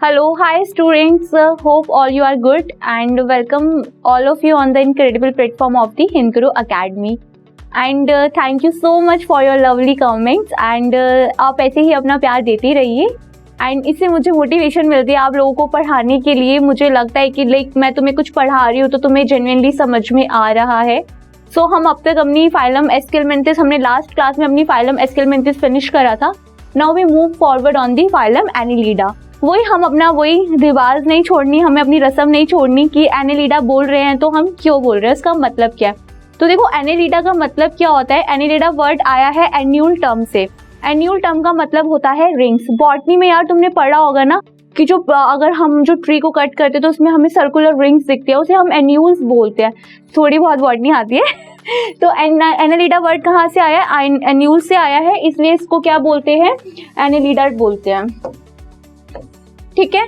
Hello, hi students. Hope all you are good and welcome all of you on the incredible platform of the Hindguru Academy. And thank you so much for your lovely comments. And आप ऐसे ही अपना प्यार देते रहिए. And इससे मुझे motivation मिलती है आप लोगों को पढ़ाने के लिए. मुझे लगता है कि लाइक मैं तुम्हें कुछ पढ़ा रही हूँ तो तुम्हें जेन्युइनली समझ में आ रहा है. सो हम अब तक अपनी फाइलम एस्केलमेंथिस हमने लास्ट क्लास में अपनी फाइलम एस्केलमेंथिस फिनिश करा था. Now we move forward on the phylum Annelida. वही हम अपना वही रिवाज नहीं छोड़नी, हमें अपनी रस्म नहीं छोड़नी कि एनिलिडा बोल रहे हैं तो हम क्यों बोल रहे हैं, उसका मतलब क्या है. तो देखो एनिलिडा का मतलब क्या होता है. एनिलिडा वर्ड आया है एन्यूल टर्म से. एन्यूल टर्म का मतलब होता है रिंग्स. बॉटनी में यार तुमने पढ़ा होगा ना कि जो अगर हम जो ट्री को कट करते हैं तो उसमें हमें सर्कुलर रिंग्स दिखती है, उसे हम एन्यूल्स बोलते हैं. थोड़ी बहुत बॉटनी आती है. तो एनिलिडा वर्ड कहाँ से आया है, एन्यूल से आया है, इसलिए इसको क्या बोलते हैं, एनिलिडा बोलते हैं. ठीक है.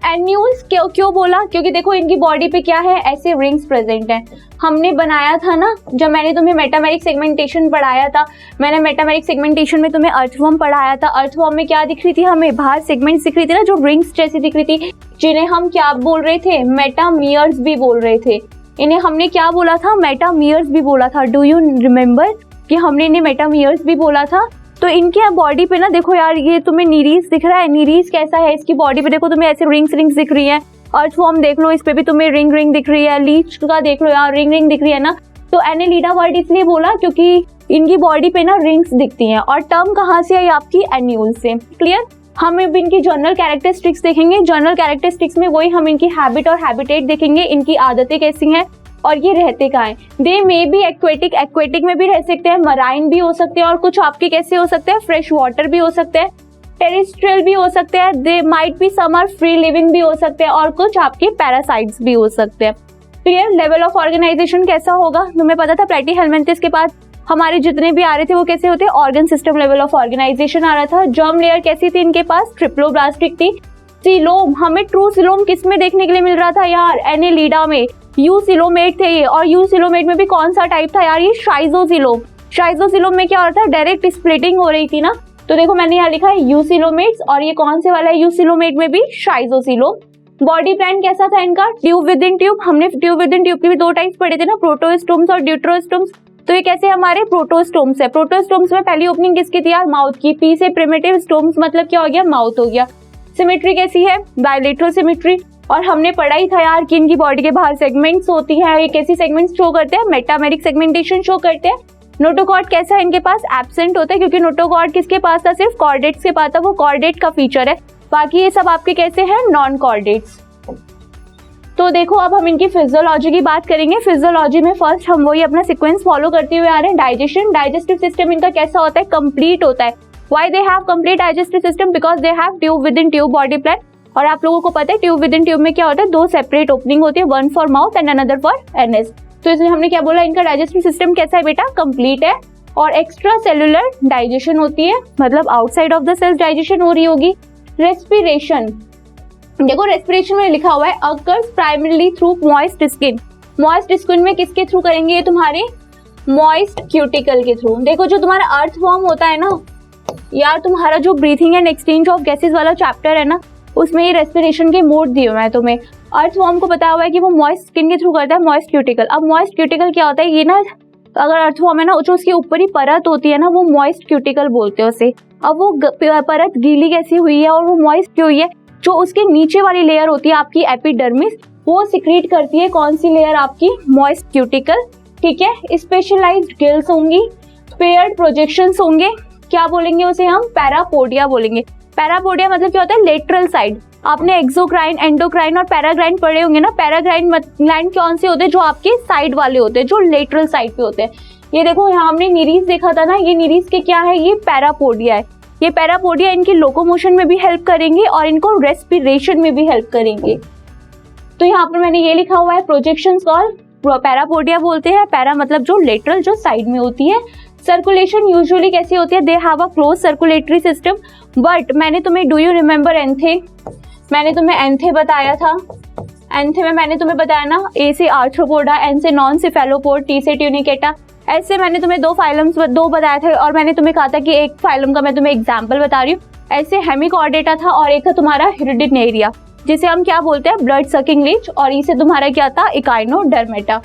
एन्यूल्स क्यों बोला, क्योंकि देखो इनकी बॉडी पे क्या है, ऐसे रिंग्स प्रेजेंट हैं. हमने बनाया था ना जब मैंने तुम्हें मेटामेरिक सेगमेंटेशन पढ़ाया था, मैंने मेटामेरिक सेगमेंटेशन में तुम्हें अर्थवर्म पढ़ाया था. अर्थवर्म में क्या दिख रही थी, हमें बाहर सेगमेंट्स दिख रही थी ना जो रिंग्स जैसी दिख रही थी, जिन्हें हम क्या बोल रहे थे, मेटामियर्स भी बोल रहे थे. इन्हें हमने क्या बोला था, मेटामियर्स भी बोला था. डू यू रिमेम्बर कि हमने इन्हें मेटामियर्स भी बोला था. तो इनके बॉडी पे ना देखो यार, ये तुम्हें नीरीज दिख रहा है. नीरीज कैसा है, इसकी बॉडी पे देखो तुम्हें ऐसे रिंग्स दिख रही है. अर्थवर्म देख लो, इस पे भी तुम्हें रिंग दिख रही है. लीच का देख लो यार, रिंग दिख रही है ना. तो एनिलिडा वर्ड इसलिए बोला क्योंकि इनकी बॉडी पे ना रिंग्स दिखती हैं. और टर्म कहाँ से आई आपकी, एन्यूल से. क्लियर. हम अब इनकी जर्नल कैरेक्टरिस्टिक्स देखेंगे. जर्नल कैरेक्टरिस्टिक्स में वही हम इनकी हैबिट और हैबिटेट देखेंगे, इनकी आदतें कैसी हैं और ये रहते कहाँ हैं. दे मे बी एक्वेटिक, एक्वेटिक में भी रह सकते हैं, मराइन भी हो सकते हैं, और कुछ आपके कैसे हो सकते हैं, फ्रेश वाटर भी हो सकते हैं, टेरेस्ट्रियल भी हो सकते हैं. They might be some are free living भी हो सकते हैं, और कुछ आपके पैरासाइट्स भी हो सकते हैं. क्लियर. लेवल ऑफ ऑर्गेनाइजेशन कैसा होगा, तुम्हें पता था प्लेटीहेल्मिन्थस के पास हमारे जितने भी आ रहे थे वो कैसे होते, organ system level of organisation आ रहा था. जर्म लेयर कैसी थी इनके पास, ट्रिप्लोब्लास्टिक थी. सीलोम, हमें ट्रू सीलोम किस में देखने के लिए मिल रहा था यार, एनिलिडा में. यूसिलोमेट थे ये, और यूसिलोमेट में भी कौन सा टाइप था यार, ये शाइजोसिलोम. शाइजोसिलोम में क्या होता है, डायरेक्ट स्प्लिटिंग हो रही थी ना. तो देखो मैंने यहाँ लिखा है यूसिलोमेट्स, और ये कौन से वाला है, यूसिलोमेट में भी शाइजोसिलोम. बॉडी प्लान कैसा था इनका, ट्यूब विद इन ट्यूब. हमने ट्यूब विद इन ट्यूब के भी दो टाइप्स पढ़े थे ना, प्रोटोस्टोम्स और ड्यूटरोस्टोम्स. तो ये कैसे हमारे प्रोटोस्टोम्स है. प्रोटोस्टोम्स में पहली ओपनिंग किसकी थी यार, माउथ की. पी से प्रिमिटिव, स्टोम्स मतलब क्या हो गया, माउथ हो गया. सिमेट्री कैसी है, बायलेटरल सिमेट्री. और हमने पढ़ा ही था यार कि इनकी बॉडी के बाहर सेगमेंट्स होती हैं. ये कैसी सेगमेंट्स शो करते हैं, मेटामेरिक सेगमेंटेशन शो करते हैं. नोटोकॉर्ड कैसा है इनके पास, एब्सेंट होता है, क्योंकि नोटोकॉर्ड किसके पास था, सिर्फ कॉर्डेट्स के पास था, वो कॉर्डेट का फीचर है. बाकी ये सब आपके कैसे हैं, नॉन कॉर्डेट्स. तो देखो अब हम इनकी फिजियोलॉजी की बात करेंगे. फिजियोलॉजी में फर्स्ट हम वही अपना सीक्वेंस फॉलो करते हुए आ रहे हैं. डाइजेशन, डाइजेस्टिव सिस्टम इनका कैसा होता है, कंप्लीट होता है. Why they have complete digestive system, because they have tube with in tube body plan. और आप लोगों को पता है ट्यूब विद इन ट्यूब में क्या होता है, दो सेपरेट ओपनिंग होती है, one for mouth and another for NS. तो इसलिए हमने क्या बोला, इनका डाइजेस्टिव सिस्टम कैसा है बेटा, कंप्लीट है. और एक्स्ट्रा सेलुलर डाइजेशन होती है, मतलब outside of the cells digestion हो रही होगी. रेस्पिरेशन, देखो रेस्पिरेशन में लिखा हुआ है occurs primarily through moist skin. Moist skin में किसके थ्रू करेंगे, ये तुम्हारे मॉइस्ट क्यूटिकल के थ्रू. देखो जो तुम्हारा अर्थवर्म होता है ना यार, तुम्हारा जो breathing and exchange of gases वाला चैप्टर है ना, उसमें ये रेस्पिरेशन के मोड दिए हुए हैं तुम्हें. अर्थवर्म को बताया हुआ है कि वो मॉइस्ट स्किन के थ्रू करता है, मॉइस्ट क्यूटिकल. अब मॉइस्ट क्यूटिकल क्या होता है, ये ना अगर अर्थवर्म है ना, जो उसकी ऊपरी परत होती है ना, वो मॉइस्ट क्यूटिकल बोलते हैं उसे. अब वो परत गीली कैसी हुई है और वो मॉइस्ट क्यों हुई है, जो उसके नीचे वाली लेयर होती है आपकी एपिडर्मिस, वो सिक्रीट करती है कौन सी लेयर, आपकी मॉइस्ट क्यूटिकल. ठीक है. स्पेशलाइज्ड गिल्स होंगी, पेयर्ड प्रोजेक्शंस होंगे. क्या बोलेंगे उसे हम, पैरापोडिया बोलेंगे. पैरापोडिया मतलब क्या होता है, लेटरल साइड. आपने एक्सोक्राइन, एंडोक्राइन और पैराग्राइन पढ़े होंगे ना. पैराग्राइन ग्लैंड कौन से होते हैं, जो आपके साइड वाले होते हैं, जो लेटरल साइड पे होते हैं. ये देखो यहाँ हमने नीरीज देखा था ना, ये नीरीज के क्या है, ये पैरापोडिया है. ये पैरापोडिया इनकी लोकोमोशन में भी हेल्प करेंगे और इनको रेस्पिरेशन में भी हेल्प करेंगे. तो यहाँ पर मैंने ये लिखा हुआ है, प्रोजेक्शंस कॉल पैरापोडिया बोलते हैं. पैरा मतलब जो लेटरल, जो साइड में होती है. सर्कुलेशन यूजुअली कैसी होती है, they have a close circulatory system. But मैंने तुम्हें, डू यू रिमेम्बर एंथे, मैंने तुम्हें एंथे बताया था. एंथे में मैंने तुम्हें बताया ना, ए से आर्थ्रोपोडा, एन से नॉन सिफेलोपोड, टी से ट्यूनिकेटा. ऐसे मैंने तुम्हें दो फाइलम्स दो बताया था, और मैंने तुम्हें कहा था कि एक फाइलम का मैं तुम्हें एग्जाम्पल बता रही हूँ. ऐसे हेमिकॉर्डेटा था और एक था तुम्हारा हिरडिनेरिया, जिसे हम क्या बोलते हैं, ब्लड सकिंग लीच, और इसे तुम्हारा क्या था, इकाइनोडर्मेटा।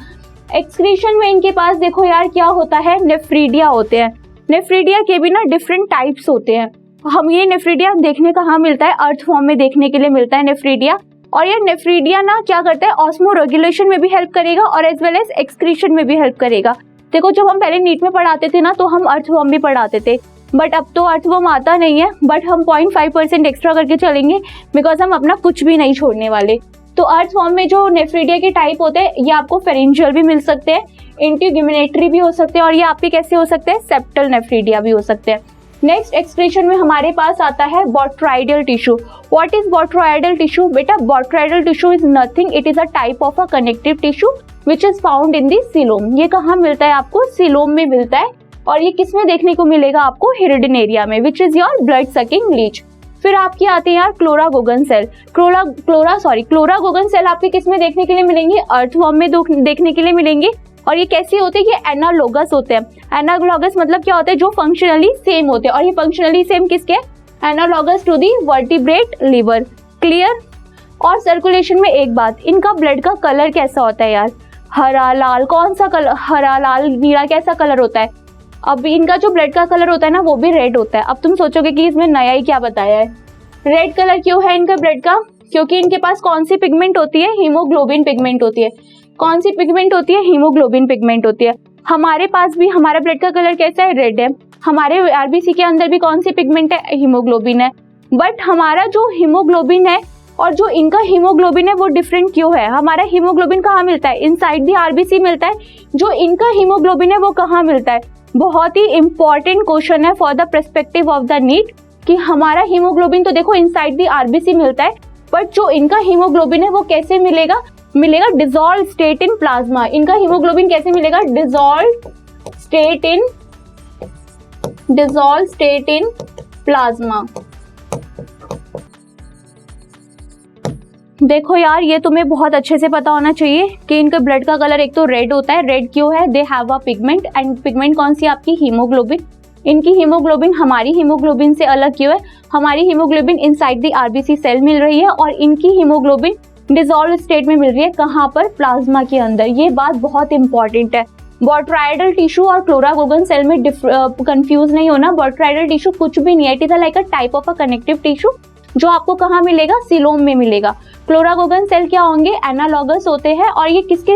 एक्सक्रीशन में इनके पास देखो यार क्या होता है, नेफ्रीडिया होते हैं। नेफ्रीडिया के भी ना डिफरेंट टाइप्स होते हैं। हम ये नेफ्रीडिया देखने कहाँ मिलता है, अर्थ फॉर्म में देखने के लिए मिलता है नेफ्रीडिया। और ये नेफ्रीडिया ना क्या करता है, ऑस्मो रेगुलेशन में भी हेल्प करेगा और एज वेल एज एक्सक्रीशन में भी हेल्प करेगा। देखो जब हम पहले नीट में पढ़ाते थे ना, तो हम अर्थवर्म भी पढ़ाते थे, बट अब तो अर्थवर्म आता नहीं है, बट हम 0.5% एक्स्ट्रा करके चलेंगे बिकॉज हम अपना कुछ भी नहीं छोड़ने वाले। तो अर्थवर्म में जो नेफ्रीडिया के टाइप होते हैं, ये आपको फेरेंजियल भी मिल सकते हैं, इंटीग्यूमिनेटरी भी हो सकते हैं, और ये आपके कैसे हो सकते हैं, सेप्टल नेफ्रीडिया भी हो सकते हैं। नेक्स्ट एक्सक्रीशन में हमारे पास आता है botryoidal tissue. What is botryoidal tissue? बेटा botryoidal tissue is nothing, it is a type of a connective tissue which is found in the coelom. ये कहाँ मिलता है आपको, सीलोम में मिलता है, और ये किस में देखने को मिलेगा आपको, हिरडिनेरिया में, विच is your blood sucking Leach. फिर आपकी आते हैं यार क्लोरागोगन सेल। क्लोरागोगन सेल आपके किस में देखने के लिए मिलेंगे, अर्थवर्म में देखने के लिए मिलेंगे, और ये कैसे होते हैं, ये एनालॉगस होते हैं। एनालॉगस मतलब क्या होता है, जो फंक्शनली सेम होते हैं, और ये फंक्शनली सेम किसके, analogous to the vertebrate liver. Clear? और सर्कुलेशन में एक बात, इनका ब्लड का कलर कैसा होता है यार, हरा लाल, कौन सा कलर, हरा लाल नीला, कैसा कलर होता है। अब इनका जो ब्लड का कलर होता है ना, वो भी रेड होता है। अब तुम सोचोगे कि इसमें नया ही क्या बताया है, रेड कलर क्यों है इनका ब्लड का, क्योंकि इनके पास कौन सी पिगमेंट होती है, हीमोग्लोबिन पिगमेंट होती है। कौन सी पिगमेंट होती है, हीमोग्लोबिन पिगमेंट होती है। हमारे पास भी हमारा ब्लड का कलर कैसा है, रेड है। हमारे आरबीसी के अंदर भी कौन सी पिगमेंट है, हीमोग्लोबिन है। बट हमारा जो हीमोग्लोबिन है और जो इनका हीमोग्लोबिन है वो डिफरेंट क्यों है। हमारा हीमोग्लोबिन कहाँ मिलता है, इनसाइड दी आरबीसी मिलता है, जो इनका हीमोग्लोबिन है वो कहाँ मिलता है। बहुत ही इंपॉर्टेंट क्वेश्चन है for the perspective of the NEET, कि हमारा हीमोग्लोबिन तो देखो इनसाइड दी आरबीसी मिलता है, बट जो इनका हीमोग्लोबिन है वो कैसे मिलेगा, मिलेगा डिसॉल्व स्टेट इन प्लाज्मा। इनका हीमोग्लोबिन कैसे मिलेगा, डिसॉल्व स्टेट इन प्लाज्मा। देखो यार ये तुम्हें बहुत अच्छे से पता होना चाहिए कि इनका ब्लड का कलर एक तो रेड होता है। रेड क्यों है, they have a pigment, and pigment कौन सी, आपकी हीमोग्लोबिन। इनकी हीमोग्लोबिन हमारी हीमोग्लोबिन से अलग क्यों है, हमारी haemoglobin inside the RBC cell मिल रही है, और इनकी हीमोग्लोबिन डिसॉल्व स्टेट में मिल रही है, कहाँ पर, प्लाज्मा के अंदर। ये बात बहुत इंपॉर्टेंट है। बोट्रॉइडल टिश्यू और क्लोरागोगन सेल में कंफ्यूज नहीं होना। बोट्रॉइडल टिश्यू कुछ भी नहीं है, it is like a type of a connective tissue, जो आपको कहाँ मिलेगा, सीलोम में मिलेगा। क्लोरागोगन सेल क्या होंगे, एनालॉगस होते हैं, और ये किसके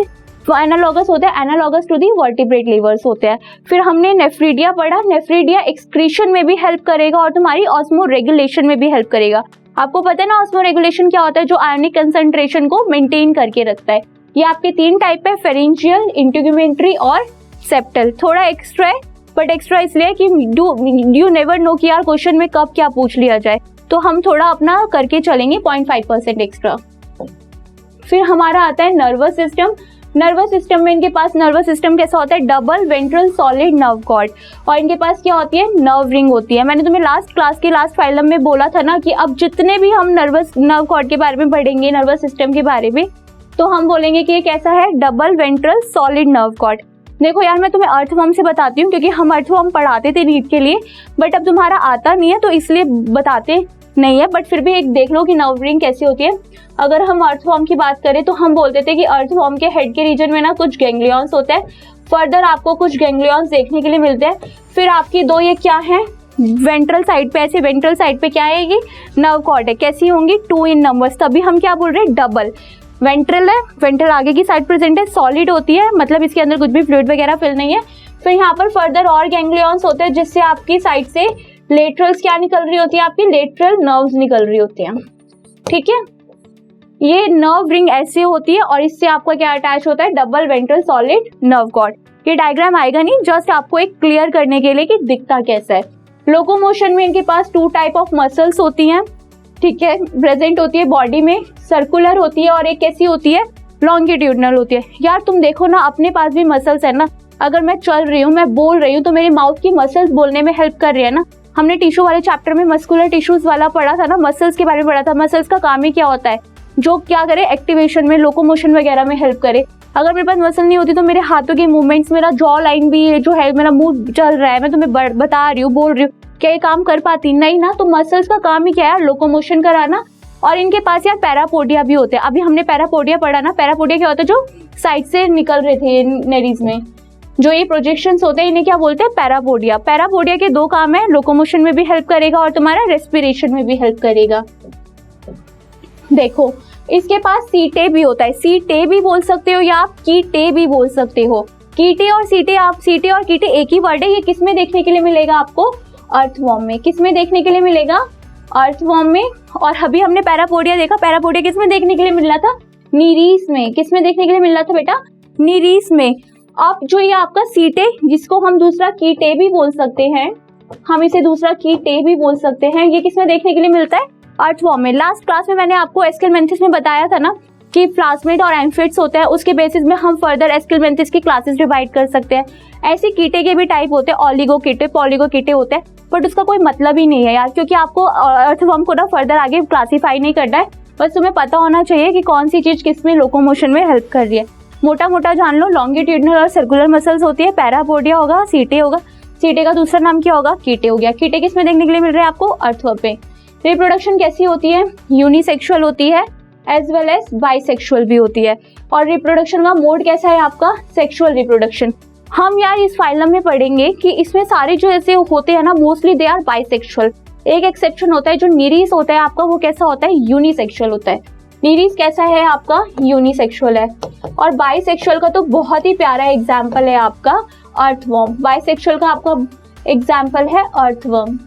एनालॉगस होते हैं, analogous to the vertebrate livers होते हैं। फिर हमने नेफ्रीडिया पढ़ा, नेफ्रीडिया एक्सक्रीशन में भी हेल्प करेगा और तुम्हारी ऑस्मो रेगुलेशन में भी हेल्प करेगा। आपको पता है ना ऑस्मो रेगुलेशन क्या होता है, जो आयनिक कंसंट्रेशन को मेंटेन करके रखता है। ये आपके 3 टाइप है, फेरेंजियल, इंटीग्यूमेंट्री और सेप्टल। थोड़ा एक्स्ट्रा है, बट एक्स्ट्रा इसलिए कि यू नेवर नो कि यार क्वेश्चन में कब क्या पूछ लिया जाए, तो हम थोड़ा अपना करके चलेंगे 0.5% एक्स्ट्रा। फिर हमारा आता है नर्वस सिस्टम। नर्वस सिस्टम में इनके पास नर्वस सिस्टम कैसा होता है, double ventral solid nerve cord, और इनके पास क्या होती है, नर्व रिंग होती है। मैंने तुम्हें लास्ट क्लास के लास्ट फाइलम में बोला था ना कि अब जितने भी हम नर्व कॉर्ड के बारे में पढ़ेंगे, नर्वस सिस्टम के बारे में, तो हम बोलेंगे कि ये कैसा है, double ventral solid nerve cord. देखो यार मैं तुम्हें अर्थवर्म से बताती हूँ, क्योंकि हम अर्थवर्म पढ़ाते थे नीट के लिए, बट अब तुम्हारा आता नहीं है तो इसलिए बताते नहीं है, बट फिर भी एक देख लो कि नर्व रिंग कैसी होती है। अगर हम अर्थवर्म की बात करें तो हम बोलते थे कि अर्थवर्म के हेड के रीजन में ना कुछ गैंग्लियंस होते हैं, फर्दर आपको कुछ गैंग्लियंस देखने के लिए मिलते हैं। फिर आपकी दो ये क्या है, वेंट्रल साइड पे, ऐसे वेंट्रल साइड पे क्या है, ये नर्व कॉर्ड है। कैसी होंगी, 2 इन नंबर्स, तभी हम क्या बोल रहे हैं, डबल। वेंट्रल है, वेंट्रल आगे की साइड प्रेजेंट है, सॉलिड होती है, मतलब इसके अंदर कुछ भी फ्लूइड वगैरह फिल नहीं है। फिर यहाँ पर फर्दर और गैंग्लियंस होते हैं, जिससे आपकी साइड से लेटरल्स क्या निकल रही होती है, आपकी लेटरल नर्व्स निकल रही होती हैं। ठीक है, ये नर्व रिंग ऐसे होती है, और इससे आपका क्या अटैच होता है, double ventral solid nerve cord. ये डायग्राम आएगा नहीं, जस्ट आपको एक क्लियर करने के लिए कि दिखता कैसा है। लोकोमोशन में इनके पास 2 टाइप ऑफ मसल्स होती हैं, ठीक है, प्रेजेंट होती है बॉडी में, सर्कुलर होती है और एक कैसी होती है, लॉन्गिट्यूडनल होती है। यार तुम देखो ना, अपने पास भी मसल्स है ना, अगर मैं चल रही हूँ, मैं बोल रही हूँ, तो मेरे माउथ की मसल्स बोलने में हेल्प कर रही है ना। हमने टिश्यू वाले चैप्टर में मस्कुलर टिश्यूज वाला पढ़ा था ना, मसल्स के बारे में पढ़ा था। मसल्स का काम ही क्या होता है, जो क्या करे, एक्टिवेशन में, लोकोमोशन वगैरह में हेल्प करे। अगर मेरे पास मसल नहीं होती तो मेरे हाथों के मूवमेंट्स, मेरा जॉ लाइन भी जो है, मेरा मुंह चल रहा है, मैं तुम्हें बता रही हूँ, बोल रही हूँ, क्या ये काम कर पाती? नहीं ना। तो मसल्स का काम ही क्या है? लोकोमोशन कराना। और इनके पास यार पैरापोडिया भी होते हैं। अभी हमने पैरापोडिया पढ़ा ना। पैरापोडिया क्या होता है? जो साइड से निकल रहे थे नेरीज में, जो ये प्रोजेक्शंस होते हैं, इन्हें क्या बोलते हैं? पैरापोडिया। पैरापोडिया के दो काम है, लोकोमोशन में भी हेल्प करेगा और तुम्हारा रेस्पिरेशन में भी हेल्प करेगा। देखो इसके पास सीटे भी होता है। सीटे भी बोल सकते हो या आप कीटे भी बोल सकते हो। कीटे और सीटे, आप सीटे और कीटे एक ही वर्ड है। ये किस में देखने के लिए मिलेगा आपको? अर्थवॉर्म में। किस में देखने के लिए मिलेगा? अर्थवॉर्म में। और अभी हमने पैरापोडिया देखा। पैरापोडिया किस में देखने के लिए मिल रहा था? नीरीस में। किस में देखने के लिए मिल रहा था बेटा? नीरीस में। अब जो ये आपका सीटे, जिसको हम दूसरा कीटे भी बोल सकते हैं, हम इसे दूसरा कीटे भी बोल सकते हैं, ये किस में देखने के लिए मिलता है? अर्थवॉर्म में। लास्ट क्लास में मैंने आपको एस्केलमेंथिस में बताया था ना कि प्लाज्मिड और एम्फिट्स होते हैं, उसके बेसिस में हम फर्दर एस्केलमेंथिस की क्लासेस डिवाइड कर सकते हैं। ऐसे कीटे के भी टाइप होते हैं, ऑलिगोकीटे, पॉलिगोकीटे होते हैं, बट उसका कोई मतलब ही नहीं है यार, क्योंकि आपको अर्थवॉर्म को ना फर्दर आगे क्लासीफाई नहीं करना है। बस तुम्हें पता होना चाहिए कि कौन सी चीज किस में लोकोमोशन में हेल्प कर रही है। मोटा मोटा जान लो, लॉन्गिट्यूडनल और सर्कुलर मसल्स होती है। पैरापोडिया होगा, सीटे होगा, सीटे का दूसरा नाम क्या होगा? कीटे हो गया। कीटे किस में देखने के लिए मिल रहे हैं आपको? अर्थवॉर्म पे। रिप्रोडक्शन कैसी होती है? यूनिसेक्सुअल होती है एज वेल एज बाइसेक्सुअल भी होती है। और रिप्रोडक्शन का मोड कैसा है आपका? Sexual reproduction. हम यार इस फाइलम में पढ़ेंगे कि इसमें सारे जो ऐसे होते हैं ना, मोस्टली दे आर बाइसेक्सुअल। एक एक्सेप्शन होता है, जो नीरीस होता है आपका, वो कैसा होता है? यूनिसेक्सुअल होता है। नीरीस कैसा है आपका? यूनिसेक्सुअल है। और बाइसेक्सुअल का तो बहुत ही प्यारा एग्जाम्पल है आपका अर्थवॉर्म। बाइसेक्सुअल का आपका एग्जाम्पल है अर्थवॉर्म।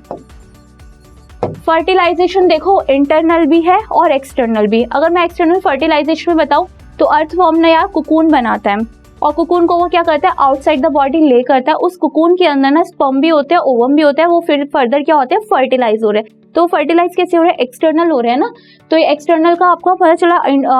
फर्टिलाइजेशन देखो, इंटरनल भी है और एक्सटर्नल भी। अगर मैं एक्सटर्नल फर्टिलाइजेशन में बताऊं तो अर्थवॉर्म ने यार कुकून बनाता है, और कुकून को वो क्या करता है? आउटसाइड द बॉडी ले करता है। उस कुकून के अंदर ना स्पर्म भी होते हैं, ओवम भी होता है, वो फिर फर्दर क्या होते हैं? फर्टिलाइज हो रहे हैं। तो फर्टिलाइज कैसे हो रहे हैं? एक्सटर्नल हो रहे हैं ना। तो ये एक्सटर्नल का आपको पता चला,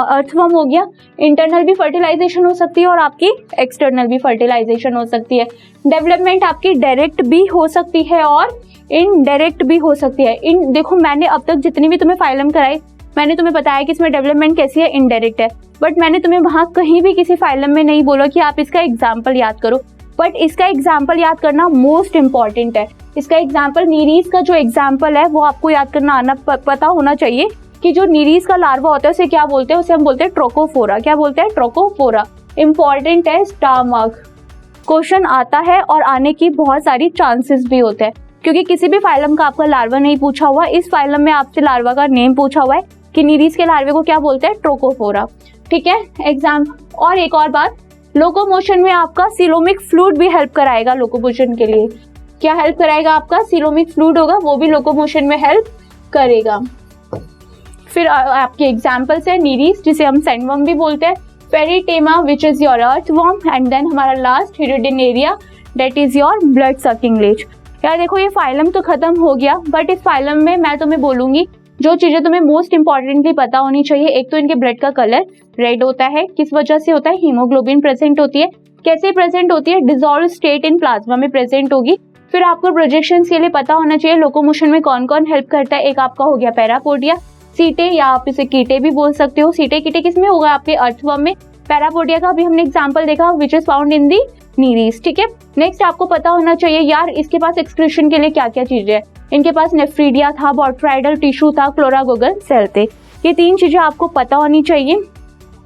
अर्थवॉर्म हो गया। इंटरनल भी फर्टिलाइजेशन हो सकती है और आपकी एक्सटर्नल भी फर्टिलाइजेशन हो सकती है। डेवलपमेंट आपकी डायरेक्ट भी हो सकती है और इनडायरेक्ट भी हो सकती है। इन देखो, मैंने अब तक जितनी भी तुम्हें फाइलम कराई, मैंने तुम्हें बताया कि इसमें डेवलपमेंट कैसी है? इनडायरेक्ट है। बट मैंने तुम्हें वहां कहीं भी किसी फाइलम में नहीं बोला कि आप इसका एग्जाम्पल याद करो। बट इसका एग्जाम्पल याद करना मोस्ट इंपॉर्टेंट है। इसका एग्जाम्पल, नीरीस का जो एग्जाम्पल है वो आपको याद करना पता होना चाहिए कि जो नीरीस का लार्वा होता है उसे क्या बोलते हैं? उसे हम बोलते हैं ट्रोकोफोरा। क्या बोलते हैं? ट्रोकोफोरा। इंपॉर्टेंट है, स्टार मार्क। क्वेश्चन आता है और आने की बहुत सारी चांसेस भी होते हैं, क्योंकि किसी भी फाइलम का आपका लार्वा नहीं पूछा हुआ। इस फाइलम में आपसे लार्वा का नेम पूछा हुआ है कि नीरीस के लार्वे को क्या बोलते हैं? ट्रोकोफोरा। ठीक है, एग्जाम। और एक और बात, लोकोमोशन में आपका सीलोमिक फ्लूइड भी हेल्प कराएगा लोकोमोशन के लिए। क्या हेल्प कराएगा? आपका सीलोमिक फ्लूइड होगा, वो भी लोकोमोशन में हेल्प करेगा। फिर आपके एग्जाम्पल्स है नीरीस, जिसे हम सैंडवर्म भी बोलते हैं, Pheretima which is your earthworm, and then हमारा last Hirudinaria, that is your blood sucking leech. यार देखो, ये फाइलम तो खत्म हो गया, बट इस फाइलम में मैं तुम्हें बोलूंगी जो चीजें तुम्हें मोस्ट इंपॉर्टेंटली पता होनी चाहिए। एक तो इनके ब्लड का कलर रेड होता है। किस वजह से होता है? हीमोग्लोबिन प्रेजेंट होती है। कैसे प्रेजेंट होती है? डिसॉल्व स्टेट इन प्लाज्मा में प्रेजेंट होगी। फिर आपको प्रोजेक्शन के लिए पता होना चाहिए लोकोमोशन में कौन कौन हेल्प करता है। एक आपका हो गया पैरापोडिया, सीटे या आप इसे कीटे भी बोल सकते हो। सीटे कीटे किस में होगा? आपके अर्थवॉर्म में। पैरापोडिया का भी हमने एग्जाम्पल देखा, विच इज फाउंड इन दी नीरीस। ठीक है, नेक्स्ट आपको पता होना चाहिए यार इसके पास एक्सक्रीशन के लिए क्या क्या चीजें है। इनके पास नेफ्रीडिया था, बॉट्राइडल टिश्यू था, क्लोरागोगल सेल थे। ये तीन चीजें आपको पता होनी चाहिए।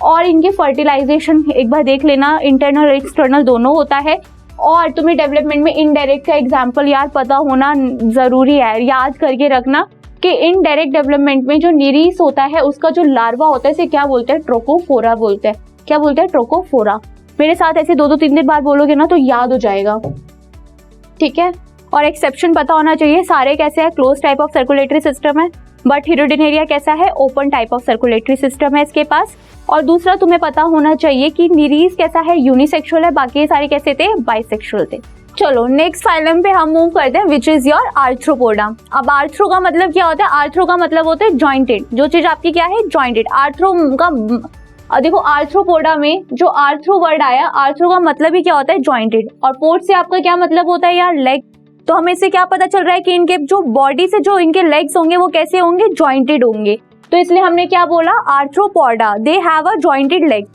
और इनके फर्टिलाइजेशन एक बार देख लेना, इंटरनल और एक्सटर्नल दोनों होता है। और तुम्हें डेवलपमेंट में इनडायरेक्ट का एग्जाम्पल यार पता होना जरूरी है। याद करके रखना कि इनडायरेक्ट डेवलपमेंट में जो नीरीस होता है उसका जो लार्वा होता है इसे क्या बोलते हैं? ट्रोकोफोरा बोलते हैं। क्या बोलते हैं? ट्रोकोफोरा। मेरे साथ ऐसे दो तीन दिन बाद बोलोगे ना तो याद हो जाएगा। ठीक है, और एक्सेप्शन पता होना चाहिए। सारे कैसे है? Close type of circulatory system है, बट हिरोडिनेरिया कैसा है? Open type of circulatory system है इसके पास। और दूसरा तुम्हें पता होना चाहिए कि नीरीस कैसा है? यूनिसेक्सुअल है, बाकी सारे कैसे थे? बाइसेक्सुअल थे। चलो नेक्स्ट फाइलम पे हम मूव करते हैं, विच इज योर आर्थ्रोपोडा। अब आर्थ्रो का मतलब क्या होता है? आर्थ्रो का मतलब होता है जॉइंटेड। जो चीज आपकी क्या है? जॉइंटेड। आर्थ्रो का देखो, आर्थ्रोपोडा में जो आर्थ्रो वर्ड आया, आर्थ्रो का मतलब ही क्या होता है? जॉइंटेड। और पोड से आपका क्या मतलब होता है यार? लेग। तो हमें इससे क्या पता चल रहा है कि इनके जो बॉडी से जो इनके लेग्स होंगे वो कैसे होंगे? जॉइंटेड होंगे। तो इसलिए हमने क्या बोला? Arthropoda, they have a jointed leg.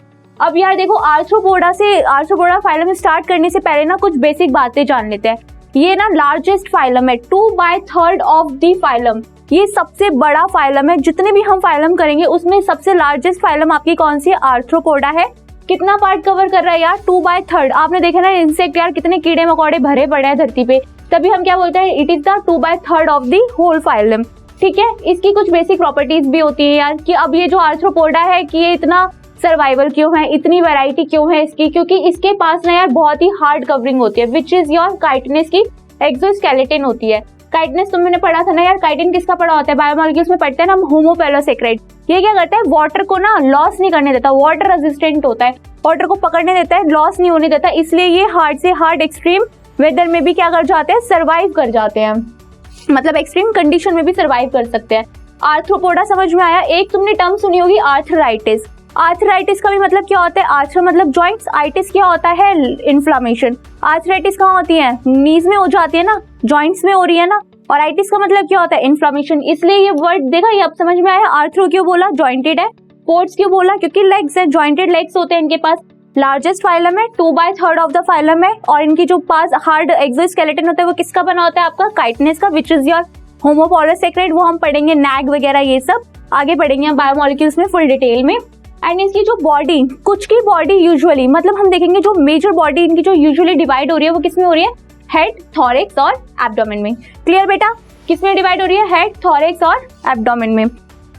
अब यार देखो, आर्थ्रोपोडा फाइलम स्टार्ट करने से पहले ना कुछ बेसिक बातें जान लेते हैं। ये ना लार्जेस्ट फाइलम है, 2/3 ऑफ द फाइलम, ये सबसे बड़ा फाइलम है। जितने भी हम फाइलम करेंगे उसमें सबसे लार्जेस्ट फाइलम आपकी कौन सी है, आर्थ्रोपोडा है। कितना पार्ट कवर कर रहा है यार, 2/3। आपने देखा ना इंसेक्ट यार कितने कीड़े मकोड़े भरे पड़े हैं धरती पे, तभी हम क्या बोलते हैं, it is the 2/3 of the whole phylum. ठीक है, इसकी कुछ बेसिक प्रॉपर्टीज भी होती है यार कि अब ये जो आर्थ्रोपोडा है कि ये इतना सर्वाइवल क्यों है, इतनी वैरायटी क्यों है इसकी, क्योंकि इसके पास ना यार बहुत ही हार्ड कवरिंग होती है, विच इज योर काइटिनस की एक्सोस्केलेटन होती है। काइटिनस तुमने पढ़ा था ना यार, काइटिन किसका पढ़ा होता है, बायोमोलिक्यूल्स में पढ़ते हैं ना हम, होमोपेलोसेक्राइड। ये क्या करता है, वाटर को ना लॉस नहीं करने देता, वाटर रेजिस्टेंट होता है, वाटर को पकड़ने देता है, लॉस नहीं होने देता, इसलिए ये हार्ड से हार्ड एक्सट्रीम वेदर में भी क्या कर जाते हैं, सर्वाइव कर जाते हैं, मतलब एक्सट्रीम कंडीशन में भी सर्वाइव कर सकते हैं। आर्थ्रोपोडा समझ में आया। एक तुमने टर्म सुनी होगी आर्थराइटिस। आर्थराइटिस का भी मतलब क्या होता है, आर्थ्रो मतलब जॉइंट्स, आइटिस क्या होता है, इन्फ्लामेशन। आर्थराइटिस कहाँ होती है, नीज में हो जाती है ना, जॉइंट्स में हो रही है ना, और आइटिस का मतलब क्या होता है, इन्फ्लामेशन। इसलिए ये वर्ड देखा, ये अब समझ में आया। आर्थ्रो क्यों बोला, जॉइंटेड है। पोर्ट्स क्यों बोला, क्योंकि लेग्स है, जॉइंटेड लेग्स होते हैं इनके पास। लार्जेस्ट फाइलम है, 2/3 ऑफ द फाइलम है, और इनकी जो पास हार्ड एक्सोस्केलेटन होता है वो किसका बना होता है, आपका काइटिनस का, विच इज योर होमोपोलोसेक्राइड। वो हम पढ़ेंगे, नैग वगैरह ये सब आगे पढ़ेंगे हम बायोमोलिक्यूल्स में फुल डिटेल में। एंड इसकी जो बॉडी, कुछ की बॉडी यूजुअली, मतलब हम देखेंगे जो मेजर बॉडी इनकी जो यूजुअली डिवाइड हो रही है वो किसमें हो रही है, हेड, थॉरेक्स और एब्डोमेन में। क्लियर बेटा, किसमें डिवाइड हो रही है, हेड, थॉरेक्स और एब्डोमेन में।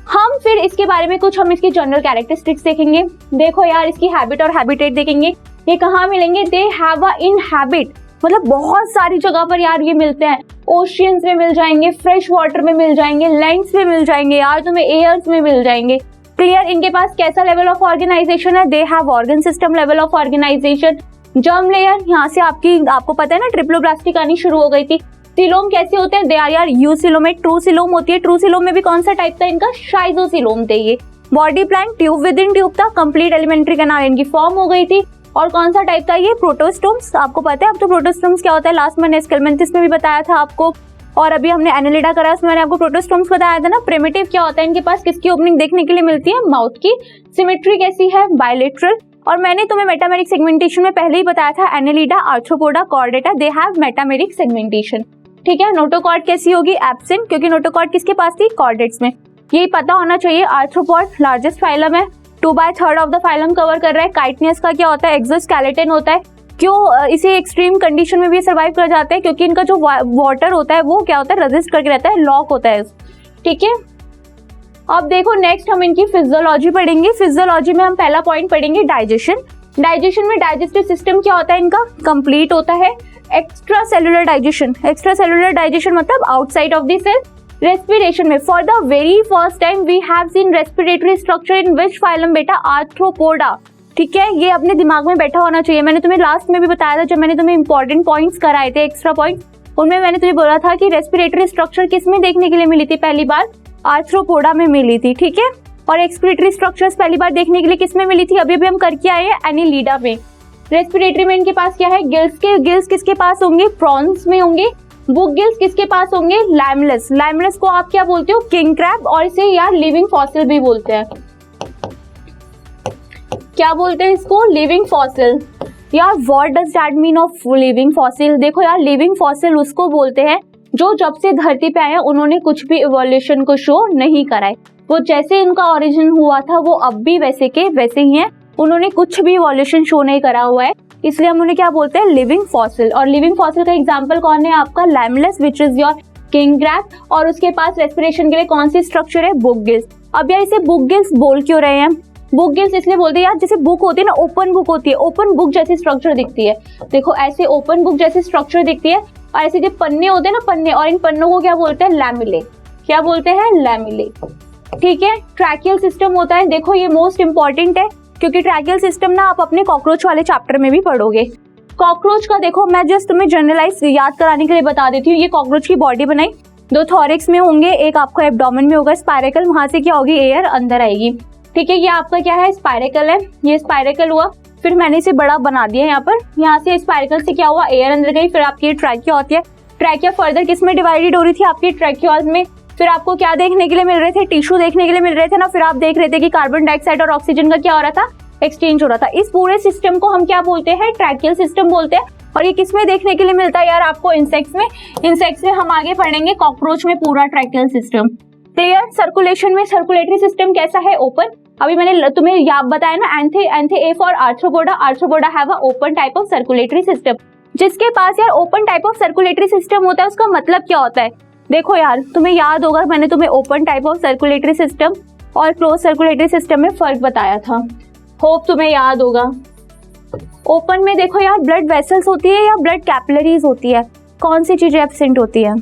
हम फिर इसके बारे में कुछ हम इसकी जनरल कैरेक्टरिस्टिक्स देखेंगे। देखो यार इसकी हैबिट और हैबिटेट देखेंगे, ये कहाँ मिलेंगे, they have a in habit, मतलब बहुत सारी जगह पर यार ये मिलते हैं। ओशियंस में मिल जाएंगे, फ्रेश वाटर में मिल जाएंगे, लैंड्स में मिल जाएंगे यार, तुम्हें एयर्स में मिल जाएंगे। क्लियर, इनके पास कैसा लेवल ऑफ ऑर्गेनाइजेशन है, they have organ system level of organization. Germ layer, यहाँ से आपको पता है ना ट्रिप्लोब्लास्टिक आनी शुरू हो गई थी। सिलोम कैसे होते हैं, दे आर यार यूसिलोमेट, ट्रू सिलोम होती है। ट्रू सिलोम में भी कौन सा टाइप था इनका, शाइजोसिलोम थे ये। Body plan, tube with in tube था, कंप्लीट एलिमेंट्री कैनाल इनकी फॉर्म हो गई थी। और कौन सा टाइप था ये, प्रोटोस्टोम्स। आपको पता है अब तो प्रोटोस्टोम्स क्या होता है, लास्ट मैंने स्केलमेंथिस में भी बताया था आपको, और अभी हमने एनालिडा करा उसमें मैंने आपको प्रोटोस्टोम्स बताया था ना। प्रिमिटिव क्या होता है इनके पास, किसकी ओपनिंग देखने के लिए मिलती है, माउथ की। सिमेट्री कैसी है, बायलेटरल। और मैंने तुम्हें मेटामेरिक सेगमेंटेशन में पहले ही बताया था, Annelida, arthropoda, Chordata, they have metameric segmentation. ठीक है, नोटोकॉर्ड कैसी होगी, एब्सेंट, क्योंकि नोटोकॉर्ड किसके पास थी, कॉर्डेट्स में। यही पता होना चाहिए। आर्थ्रोपॉड लार्जेस्ट फाइलम है, 2/3 ऑफ द फाइलम कवर कर रहा है। काइटिनस का क्या होता है, एक्सोस्केलेटन होता है। क्यों इसे एक्सट्रीम कंडीशन में भी सर्वाइव कर जाते हैं, क्योंकि इनका जो वाटर होता है वो क्या होता है, रेजिस्ट करके रहता है, लॉक होता है। ठीक है, अब देखो नेक्स्ट हम इनकी फिजियोलॉजी पढ़ेंगे। फिजियोलॉजी में हम पहला पॉइंट पढ़ेंगे डाइजेशन। डाइजेशन में डाइजेस्टिव सिस्टम क्या होता है इनका, कंप्लीट होता है। Extra cellular digestion, extra cellular digestion मतलब outside of the cell. Respiration में for the very first time we have seen respiratory structure in which phylum, बेटा आर्थ्रोपोडा। ठीक है, ये अपने दिमाग में बैठा होना चाहिए। मैंने तुम्हें लास्ट में भी बताया था जब मैंने तुम्हें इंपॉर्टेंट पॉइंट्स कराए थे, एक्स्ट्रा पॉइंट, उनमें मैंने तुम्हें बोला था कि रेस्पिरेटरी स्ट्रक्चर किसमें देखने के लिए मिली थी, पहली बार आर्थ्रोपोडा में मिली थी। ठीक है, और एक्सक्रीटरी स्ट्रक्चर्स पहली बार देखने के लिए किसमें मिली थी, अभी हम करके आए हैं एनालिडा में। रेस्पिरेटरी में इनके पास क्या है, गिल्स किसके पास होंगे, प्रॉन्स में होंगे। बुक गिल्स किसके पास होंगे, लाइमलेस। लाइमलेस को आप क्या बोलते हो, किंग क्रैब, और इसे यार लिविंग फॉसिल भी बोलते हैं। क्या बोलते हैं इसको, लिविंग फॉसिल। यार what does that mean of living fossil, देखो यार लिविंग फॉसिल उसको बोलते हैं जो जब से धरती पे आए उन्होंने कुछ भी इवोल्यूशन को शो नहीं कराए, वो जैसे इनका ओरिजिन हुआ था वो अब भी वैसे के वैसे ही हैं, उन्होंने कुछ भी इवोल्यूशन शो नहीं करा हुआ है, इसलिए हम उन्हें क्या बोलते हैं, लिविंग फॉसिल। और लिविंग फॉसिल का एग्जांपल कौन है आपका, Limulus which is your king crab, और उसके पास रेस्पिरेशन के लिए कौन सी स्ट्रक्चर है, बुक गिल्स। अब यार इसे बुक गिल्स बोल क्यों रहे हैं, बुक गिल्स इसलिए बोलते हैं यार जैसे बुक होती है ना, ओपन बुक होती है, ओपन बुक जैसी स्ट्रक्चर दिखती है। देखो ऐसे ओपन बुक जैसी स्ट्रक्चर दिखती है, और ऐसे जो पन्ने होते हैं ना, पन्ने, और इन पन्नों को क्या बोलते हैं, लैमिले। क्या बोलते हैं, लैमिले। ठीक है, ट्रैकियल सिस्टम होता है, देखो ये मोस्ट इंपॉर्टेंट है क्योंकि ट्रैकियल सिस्टम ना आप अपने कॉकरोच वाले चैप्टर में भी पढ़ोगे। कॉकरोच का देखो मैं जस्ट तुम्हें जनरलाइज याद कराने के लिए बता देती हूँ। ये कॉकरोच की बॉडी बनाई, 2 थॉरिक्स में होंगे, एक आपका एब्डोमेन में होगा स्पाइरेकल, वहां से क्या होगी, एयर अंदर आएगी। ठीक है, ये आपका क्या है, स्पाइरेकल है, ये स्पाइरेकल हुआ, फिर मैंने इसे बड़ा बना दिया यहाँ पर, यहाँ से स्पाइरेकल से क्या हुआ, एयर अंदर गई, फिर आपकी ट्रैकिया होती है। ट्रैकिया फर्दर किस में डिवाइडेड हो रही थी, आपकी ट्रैकियाज में। फिर आपको क्या देखने के लिए मिल रहे थे, टिश्यू देखने के लिए मिल रहे थे ना, फिर आप देख रहे थे कि कार्बन डाइऑक्साइड और ऑक्सीजन का क्या हो रहा था, एक्सचेंज हो रहा था। इस पूरे सिस्टम को हम क्या बोलते हैं, ट्रैकियल सिस्टम बोलते हैं। और ये किस में देखने के लिए मिलता है यार आपको? इंसेक्ट्स में। इंसेक्ट्स में हम आगे पढ़ेंगे कॉकरोच में पूरा ट्रैकियल सिस्टम। क्लियर? सर्कुलेशन में सर्कुलेटरी सिस्टम कैसा है? ओपन। अभी मैंने तुम्हें याद बताया ना, ANTHE A for arthropoda, arthropoda have a open type of circulatory system. जिसके पास यार open type of circulatory system होता है उसका मतलब क्या होता है? देखो यार तुम्हें याद होगा मैंने तुम्हें open type of circulatory system और क्लोज सर्कुलेटरी सिस्टम में फर्क बताया था, होप तुम्हें याद होगा। ओपन में देखो यार ब्लड वेसल्स होती है या ब्लड कैपिलरीज होती है, कौन सी चीजें एब्सेंट होती है?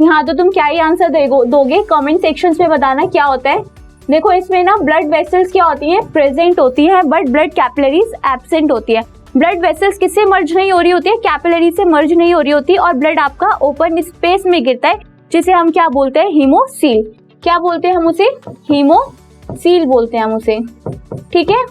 यहाँ तो तुम क्या ही आंसर दोगे, कमेंट सेक्शंस में बताना क्या होता है। देखो इसमें ना ब्लड वेसल्स क्या होती है? प्रेजेंट होती है, बट ब्लड कैपिलरीज एब्सेंट होती है। ब्लड वेसल्स किससे मर्ज नहीं हो रही होती है? कैपिलरी से मर्ज नहीं हो रही होती, और ब्लड आपका ओपन स्पेस में गिरता है, जिसे हम क्या बोलते हैं? हीमोसील। क्या बोलते हैं हम उसे? हीमोसील बोलते हैं हम उसे। ठीक है,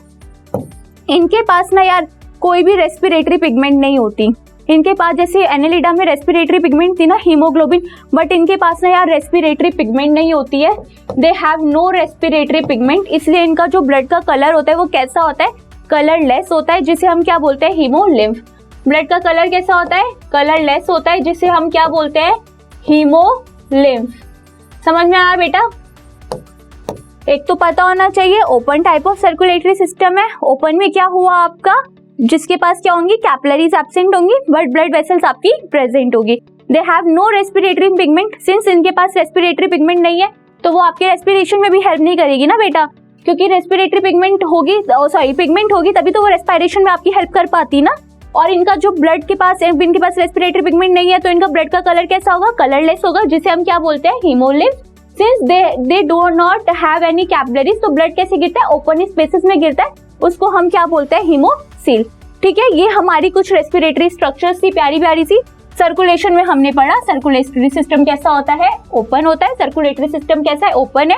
इनके पास ना यार कोई भी रेस्पिरेटरी पिगमेंट नहीं होती। इनके पास जैसे एनेलिडा में रेस्पिरेटरी पिगमेंट थी ना, हीमोग्लोबिन, बट इनके पास ना यार रेस्पिरेटरी पिगमेंट नहीं होती है। They have no respiratory pigment, इसलिए इनका जो ब्लड का कलर होता है वो कैसा होता है? कलरलेस होता है, जिसे हम क्या बोलते हैं? हीमोलिम्फ। ब्लड का कलर कैसा होता है? कलरलेस होता है, जिसे हम क्या बोलते हैं? हीमोलिम्फ। समझ में आया बेटा? एक तो पता होना चाहिए open type of circulatory system है। ओपन में क्या हुआ आपका? जिसके पास क्या होंगी? कैपिलरीज एब्सेंट होंगी, बट ब्लड वेसल्स आपकी प्रेजेंट होगी। They have no respiratory pigment. Since इनके पास रेस्पिरेटरी पिगमेंट नहीं है तो वो आपके रेस्पिरेशन में भी हेल्प नहीं करेगी ना बेटा, क्योंकि रेस्पिरेटरी पिगमेंट होगी, पिगमेंट होगी तभी तो वो रेस्पिरेशन में आपकी हेल्प कर पाती ना। और इनका जो ब्लड के पास इनके पास रेस्पिरेटरी पिगमेंट नहीं है तो इनका ब्लड का कलर कैसा होगा? कलरलेस होगा, जिसे हम क्या बोलते हैं? Haemolymph. Since they do not have any capillaries, तो ब्लड कैसे गिरता है? ओपन स्पेसेस में गिरता है, उसको हम क्या बोलते हैं? हीमोसील। ठीक है, ये हमारी कुछ रेस्पिरेटरी स्ट्रक्चर्स थी प्यारी प्यारी सी। सर्कुलेशन में हमने पढ़ा सर्कुलेटरी सिस्टम कैसा होता है? ओपन होता है। सर्कुलेटरी सिस्टम कैसा है? ओपन है।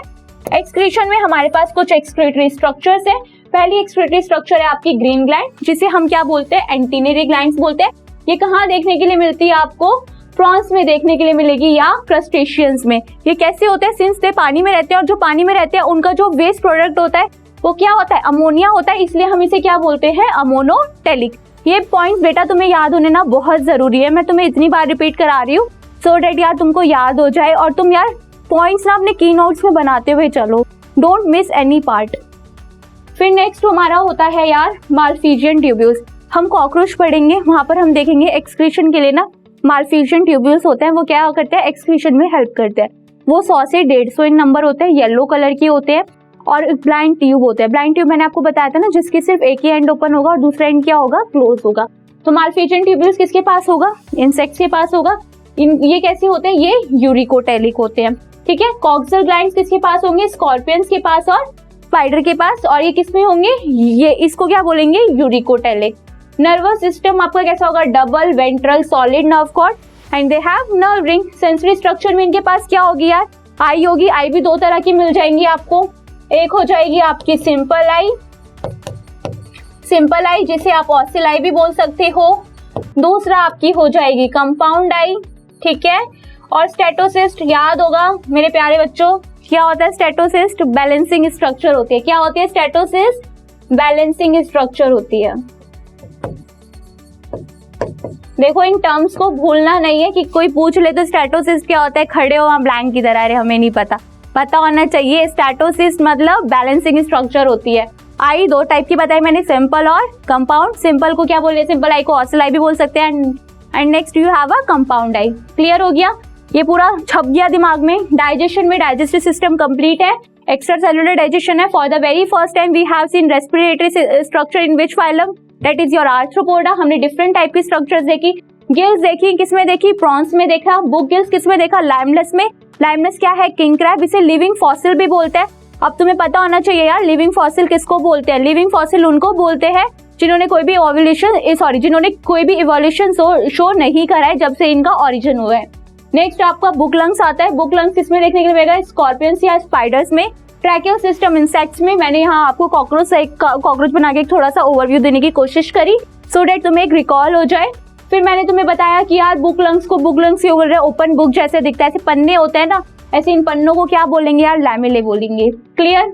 एक्सक्रीशन में हमारे पास कुछ एक्सक्रीटरी स्ट्रक्चर्स है। पहली एक्सक्रीटरी स्ट्रक्चर है आपकी ग्रीन ग्लैंड, जिसे हम क्या बोलते हैं? एंटीनरी ग्लैंड्स बोलते हैं। ये कहाँ देखने के लिए मिलती है आपको? प्रॉन्स में देखने के लिए मिलेगी या क्रस्टेशियंस में। ये कैसे होते हैं? सिंस दे पानी में रहते हैं, और जो पानी में रहते हैं उनका जो वेस्ट प्रोडक्ट होता है वो क्या होता है? अमोनिया होता है, इसलिए हम इसे क्या बोलते हैं? अमोनोटेलिक। ये पॉइंट बेटा तुम्हें याद होने ना बहुत जरूरी है, मैं तुम्हें इतनी बार रिपीट करा रही हूँ सो डेट यार तुमको याद हो जाए, और तुम यार पॉइंट्स ना अपने की नोट्स में बनाते हुए चलो, डोंट मिस एनी पार्ट। फिर नेक्स्ट हमारा होता है यार मालफिजियन ट्यूब्यूल्स। हम कॉकरोच पढ़ेंगे, वहां पर हम देखेंगे एक्सक्रीशन के लिए ना मालफिजियन ट्यूब्यूल्स होते हैं। वो क्या करते हैं? एक्सक्रीशन में हेल्प करते हैं। वो 100 से 150 इन नंबर होते हैं, येलो कलर के होते हैं, और ब्लाइंड ट्यूब होते हैं। ब्लाइंड ट्यूब मैंने आपको बताया था ना, जिसकी सिर्फ एक ही एंड ओपन होगा और दूसरा एंड क्या होगा? क्लोज होगा। तो मालफिजियन ट्यूब्यूल्स किसके पास होगा? इंसेक्ट्स के पास होगा। ये कैसे होते हैं? ये यूरिकोटेलिक होते हैं। ठीक है, कॉक्सल ग्लैंड्स किसके पास होंगे? स्कॉर्पियंस के पास और स्पाइडर के पास। और ये किसमें होंगे? ये इसको क्या बोलेंगे? यूरिकोटेलिक। नर्वस सिस्टम आपका कैसा होगा? Double ventral solid nerve cord, and they have nerve ring. Sensory structure में इनके पास क्या होगी यार? आई होगी। आई भी दो तरह की मिल जाएंगी आपको। एक हो जाएगी आपकी सिंपल आई, सिंपल आई जिसे आप ऑसिल आई भी बोल सकते हो। दूसरा आपकी हो जाएगी कंपाउंड आई। ठीक है, और स्टेटोसिस्ट याद होगा मेरे प्यारे बच्चों, क्या होता है स्टेटोसिस्ट? बैलेंसिंग स्ट्रक्चर होती है। क्या होती है स्टेटोसिस्ट? बैलेंसिंग स्ट्रक्चर होती है। देखो इन टर्म्स को भूलना नहीं है कि कोई पूछ ले तो स्टेटोसिस्ट क्या होता है, खड़े हो वहां ब्लैंक की तरह, अरे हमें नहीं पता, पता होना चाहिए। स्टेटोसिस्ट मतलब बैलेंसिंग स्ट्रक्चर होती है। आई दो टाइप की बताई मैंने, सिंपल और कंपाउंड। सिंपल को क्या बोले? सिंपल आई को ऑसिल आई भी बोल सकते हैं, and next you have a compound I. Clear हो गया? ये पूरा छप गया दिमाग में। डाइजेशन में डाइजेस्टिव सिस्टम कंप्लीट है, एक्स्ट्रा सेलुलर डाइजेशन है। For the very first time we have seen respiratory structure in which phylum? That is your Arthropoda. हमने डिफरेंट टाइप की स्ट्रक्चर्स देखी। गिल्स देखी, किसमें देखी? प्रॉन्स में देखा। बुक गिल्स किसमें देखा? लाइमलेस में। लाइमलेस क्या है? किंग क्रैब, इसे लिविंग फॉसिल भी बोलते हैं। अब तुम्हें पता होना चाहिए यार लिविंग फॉसिल किसको बोलते हैं? लिविंग फॉसिल उनको बोलते हैं जिन्होंने कोई भी इवोल्यूशन शो नहीं करा है जब से इनका ओरिजिन हुआ है। नेक्स्ट आपका बुक लंग्स आता है। बुक लंग्स किसमें देखने के लिए मिलेगा? स्कॉर्पियंस या स्पाइडर्स में। ट्रैकियल सिस्टम इंसेक्ट्स में। मैंने यहाँ आपको कॉकरोच बना के थोड़ा सा ओवरव्यू देने की कोशिश करी सो डेट तुम्हें एक रिकॉल हो जाए। फिर मैंने तुम्हें बताया कि यार बुक लंग्स क्यों बोल रहे हैं? ओपन बुक जैसे दिखता है, ऐसे पन्ने होते हैं ना, ऐसे इन पन्नों को क्या बोलेंगे यार? लैमेले बोलेंगे। क्लियर?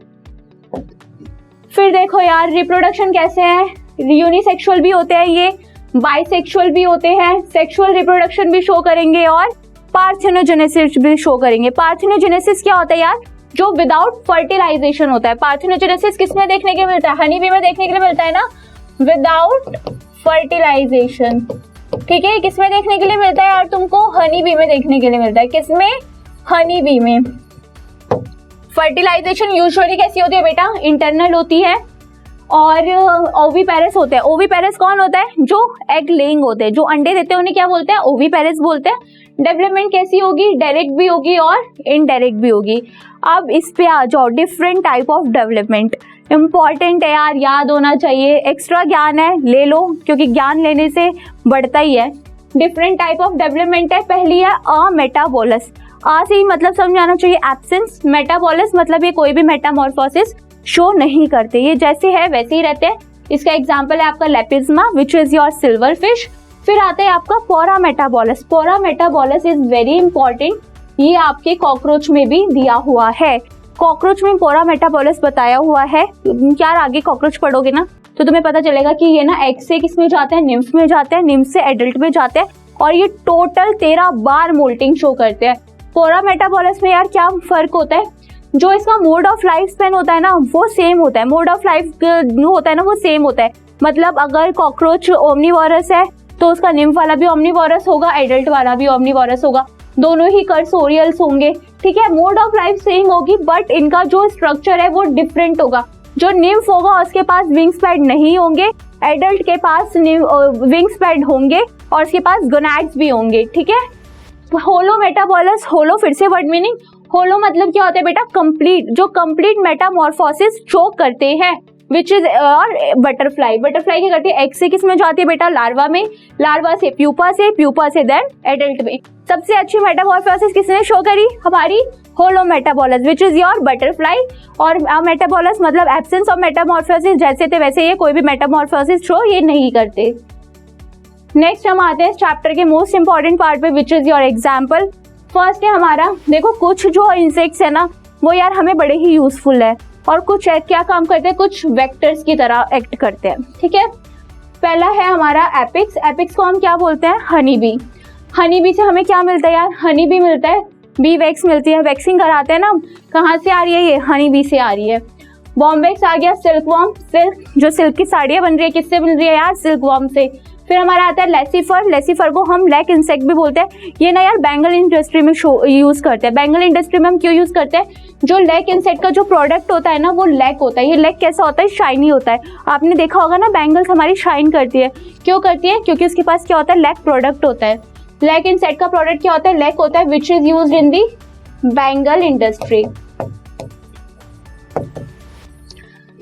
फिर देखो यार रिप्रोडक्शन कैसे है? यूनिसेक्सुअल भी होते हैं ये, बाइसेक्सुअल भी होते हैं, सेक्सुअल रिप्रोडक्शन भी शो करेंगे और पार्थेनोजेनेसिस भी शो करेंगे। पार्थेनोजेनेसिस क्या होता है यार? जो विदाउट फर्टिलाइजेशन होता है। पार्थेनोजेनेसिस किसमें देखने के लिए मिलता है? हनी बी में देखने के लिए मिलता है ना, विदाउट फर्टिलाइजेशन। ठीक है, किसमें देखने के लिए मिलता है यार तुमको? हनी बी में देखने के लिए मिलता है। किसमें? हनी बी में। फर्टिलाइजेशन यूजुअली कैसी होती है बेटा? इंटरनल होती है। और ओविपेरस होता है। ओविपेरस कौन होता है? जो एग लेइंग होते हैं, जो अंडे देते हैं उन्हें क्या बोलते हैं? ओविपेरस बोलते हैं। डेवलपमेंट कैसी होगी? डायरेक्ट भी होगी और इनडायरेक्ट भी होगी। अब इस पे आ जाओ, different type of development important है यार, याद होना चाहिए। एक्स्ट्रा ज्ञान है, ले लो, क्योंकि ज्ञान लेने से बढ़ता ही है। डिफरेंट टाइप ऑफ डेवलपमेंट है। पहली है अमेटाबोलस। आ से ही मतलब समझ आना चाहिए एब्सेंस। मेटाबोलस मतलब ये कोई भी मेटामॉर्फोसिस शो नहीं करते, ये जैसे है वैसे ही रहते हैं। इसका एग्जाम्पल है आपका Lepisma which is your silver fish. फिर आता है आपका paurometabolous. Paurometabolous is very important, ये आपके कॉकरोच में भी दिया हुआ है। कॉकरोच में पोरामेटाबोलस बताया हुआ है। यार आगे कॉकरोच पढ़ोगे ना तो तुम्हें पता चलेगा कि ये ना एग से किस में जाते हैं? निम्फ में जाते हैं, निम्फ से एडल्ट में जाते हैं और ये टोटल 13 बार मोल्टिंग शो करते हैं। पोरामेटाबोलस में यार क्या फर्क होता है? जो इसका मोड ऑफ लाइफ स्पेन होता है ना वो सेम होता है। मोड ऑफ लाइफ होता है ना वो सेम होता है। मतलब अगर कॉकरोच ओमनीवोरस है तो उसका निम्फ वाला भी ओमनीवोरस होगा, एडल्ट वाला भी ओमनीवोरस होगा, दोनों ही कर्सोरियल्स होंगे। ठीक है, मोड ऑफ लाइफ सेम होगी बट इनका जो स्ट्रक्चर है वो डिफरेंट होगा। जो निम्फ होगा उसके पास विंग्स पैड नहीं होंगे, एडल्ट के पास विंग्स पैड होंगे और उसके पास गोनैड्स भी होंगे। ठीक है, होलो मेटाबोलस। होलो फिर से वर्ड मीनिंग। होलो मतलब क्या होता है बेटा? कंप्लीट, जो कंप्लीट मेटामॉर्फोसिस शो करते हैं। विच इज और बटरफ्लाई। बटरफ्लाई क्या करती है? एग से किस में जाती है बेटा? लार्वा में, लार्वा से प्यूपा से देन एडल्ट में। सबसे अच्छी मेटामॉर्फोसिस किसने शो करी? हमारी holometabolous which is your butterfly. और मेटाबोलस मतलब एब्सेंस ऑफ मेटामॉर्फोसिस, जैसे थे वैसे ये कोई भी मेटामॉर्फोसिस शो ये नहीं करते। नेक्स्ट हम आते हैं चैप्टर के मोस्ट इंपॉर्टेंट पार्ट पे विच इज योर एग्जाम्पल। फर्स्ट है हमारा, देखो कुछ जो इंसेक्ट्स है ना वो यार हमें बड़े ही यूजफुल है और कुछ क्या काम करते हैं? कुछ वेक्टर्स की तरह एक्ट करते हैं। ठीक है, पहला है हमारा एपिक्स। एपिक्स को हम क्या बोलते हैं? Honey bee. हनी बी से हमें क्या मिलता है यार? हनी बी मिलता है, बी वैक्स मिलती है। वैक्सिंग कराते हैं ना, कहाँ से आ रही है? ये हनी बी से आ रही है। बॉम्बेक्स आ गया, सिल्क वॉर्म। सिल्क, जो सिल्क की साड़ियाँ बन रही है किससे बन रही है यार? सिल्क वॉर्म से। फिर हमारा आता है लेसिफर। लेसिफर को हम लैक इंसेक्ट भी बोलते हैं। ये ना यार बैंगल इंडस्ट्री में यूज करते हैं। बैंगल इंडस्ट्री में हम क्यों यूज करते हैं? जो लैक इंसेक्ट का जो प्रोडक्ट होता है ना वो लैक होता है। ये लैक कैसा होता है? शाइनी होता है। आपने देखा होगा ना बैंगल्स हमारी शाइन करती है। क्यों करती है? क्योंकि उसके पास क्या होता है? लैक प्रोडक्ट होता है। लैक इंसेक्ट का प्रोडक्ट क्या होता है? लैक होता है which is used in the bangle industry.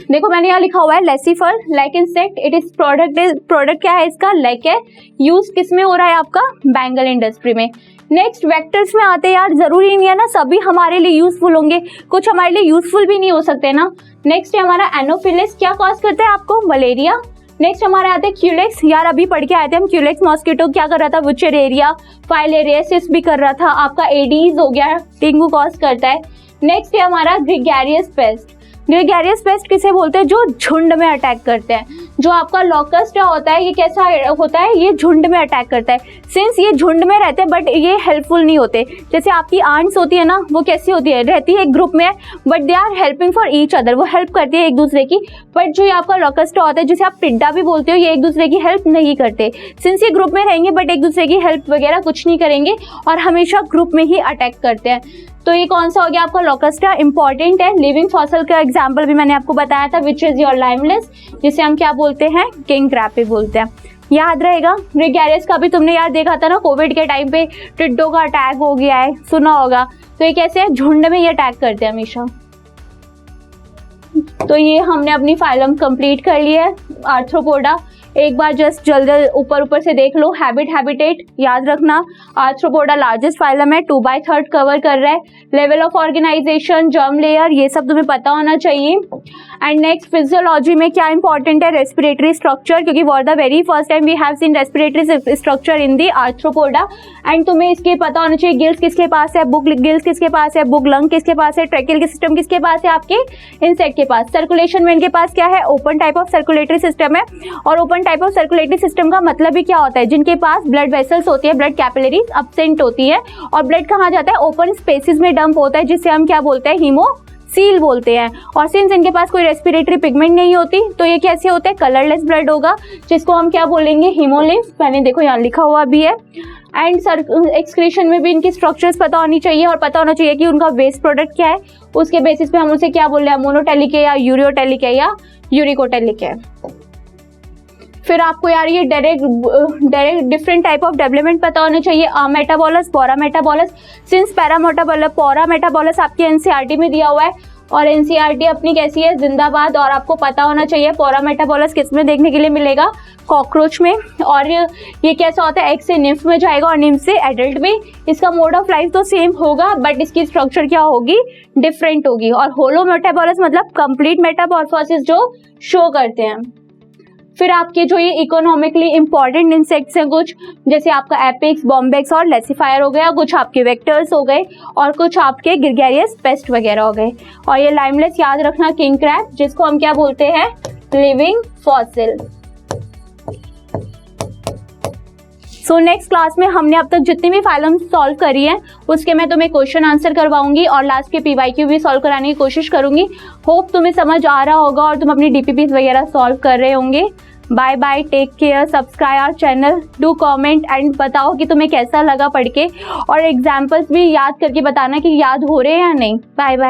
देखो मैंने यहाँ लिखा हुआ है Laccifer, lac insect. It is product क्या है इसका? लैक है। यूज किस में हो रहा है आपका? बैंगल इंडस्ट्री में। नेक्स्ट वेक्टर्स में आते हैं यार, जरूरी नहीं है ना सभी हमारे लिए यूजफुल होंगे, कुछ हमारे लिए यूजफुल भी नहीं हो सकते ना। नेक्स्ट है हमारा एनोफिलिस। क्या कॉज करता है आपको? मलेरिया। नेक्स्ट हमारे आते हैं क्यूलेक्स। यार अभी पढ़ के आए थे हम, क्यूलेक्स मॉस्किटो क्या कर रहा था? वुचेरेरिया, फाइलेरियासिस भी कर रहा था। आपका एडीज हो गया, डेंगू कॉज करता है। नेक्स्ट है हमारा ग्रेगेरियस पेस्ट। ग्रेगेरियस पेस्ट किसे बोलते हैं? जो झुंड में अटैक करते हैं। जो आपका लॉकस्ट होता है ये कैसा होता है? ये झुंड में अटैक करता है। सिंस ये झुंड में रहते हैं बट ये हेल्पफुल नहीं होते। जैसे आपकी आंट्स होती है ना, वो कैसी होती है? रहती है एक ग्रुप में but they are helping for each other, वो हेल्प करती है एक दूसरे की। बट जो ये आपका लॉकस्ट होता है जिसे आप टिड्डा भी बोलते हो, ये एक दूसरे की हेल्प नहीं करते। सिंस ये ग्रुप में रहेंगे बट एक दूसरे की हेल्प वगैरह कुछ नहीं करेंगे और हमेशा ग्रुप में ही अटैक करते हैं। तो ये कौन सा हो गया आपका? लॉकस्टा। इंपॉर्टेंट है। लिविंग फॉसल का एग्जाम्पल भी मैंने आपको बताया था विच इज योर लाइमलेस, जिसे हम क्या बोलते हैं? किंग क्रैबी बोलते हैं। याद रहेगा। ग्रेगेरियस का भी तुमने यार देखा था ना, कोविड के टाइम पे टिड्डों का अटैक हो गया है, सुना होगा। तो ये कैसे है? झुंड में ये अटैक करते हैं हमेशा। तो ये हमने अपनी फाइलम कंप्लीट कर ली है आर्थ्रोपोडा। एक बार जस्ट जल्दी ऊपर से देख लो। हैबिटेट याद रखना, आर्थ्रोपोडा लार्जेस्ट फाइलम है, 2/3 कवर कर रहा है। Level of organization, germ layer, ये सब तुम्हें पता होना चाहिए। एंड नेक्स्ट फिजियोलॉजी में क्या इंपॉर्टेंट है? रेस्पिरेटरी स्ट्रक्चर, क्योंकि for the very first time we have seen respiratory structure in the Arthropoda. And तुम्हें इसके पता होना चाहिए गिल्स किसके पास है, बुक गिल्स किसके पास है, बुक लंग किसके पास है, ट्रैकियल सिस्टम किसके पास है? आपके इंसेक्ट के पास। सर्कुलेशन में इनके पास क्या है? Open type of circulatory system है और open open type of circulatory system का मतलब ही क्या होता है, जिनके पास ब्लड वेसल्स होती है, ब्लड कैपिलरीज अब्सेंट होती है और ब्लड कहाँ जाता है, ओपन स्पेसिस में डंप होता है, जिससे हम क्या बोलते हैं, हीमोसील बोलते हैं। और सिंस इनके पास कोई रेस्पिरेटरी पिगमेंट नहीं होती तो ये कैसे होते हैं, कलरलेस ब्लड होगा, जिसको हम क्या बोलेंगे, हीमोलिम्फ। मैंने देखो यहाँ लिखा हुआ भी है। एंड एक्सक्रीशन में भी इनकी स्ट्रक्चर्स पता होनी चाहिए और पता होना चाहिए कि उनका वेस्ट प्रोडक्ट क्या है, उसके बेसिस पे हम उसे क्या बोल रहे हैं, मोनोटेलिक है या यूरियोटेलिक है या यूरिकोटेलिक है। फिर आपको यार ये direct different type of development पता होना चाहिए, मेटाबोलस, पॉरा मेटाबोलस। सिंस पॉरा मेटाबोलस आपके एनसीईआरटी में दिया हुआ है और एनसीईआरटी अपनी कैसी है, जिंदाबाद। और आपको पता होना चाहिए पॉरा मेटाबोलस किस में देखने के लिए मिलेगा, कॉकरोच में। और ये कैसा होता है, एग से निम्फ में जाएगा और निम्फ से एडल्ट में। इसका मोड ऑफ लाइफ तो सेम होगा बट इसकी स्ट्रक्चर क्या होगी, डिफरेंट होगी। और होलो मेटाबोलस मतलब कंप्लीट मेटामॉर्फोसिस जो शो करते हैं। फिर आपके जो ये इकोनॉमिकली इंपॉर्टेंट इंसेक्ट्स हैं कुछ, जैसे आपका एपिक्स, बॉम्बेक्स और लेसिफायर हो गया, कुछ आपके वेक्टर्स हो गए और कुछ आपके ग्रेगेरियस पेस्ट वगैरह हो गए। और ये लाइमलेस याद रखना, किंग क्रैब, जिसको हम क्या बोलते हैं, living fossil. So next class में हमने अब तक जितनी भी फाइलम सॉल्व करी है उसके मैं तुम्हें क्वेश्चन आंसर करवाऊंगी और लास्ट के पीवाईक्यू भी सॉल्व कराने की कोशिश करूंगी। होप तुम्हें समझ आ रहा होगा और तुम अपनी डीपीपीस वगैरह सॉल्व कर रहे होंगे। Bye bye, take care, subscribe our channel, do comment and बताओ कि तुम्हें कैसा लगा पढ़ के, और एग्जाम्पल्स भी याद करके बताना कि याद हो रहे हैं या नहीं। Bye bye.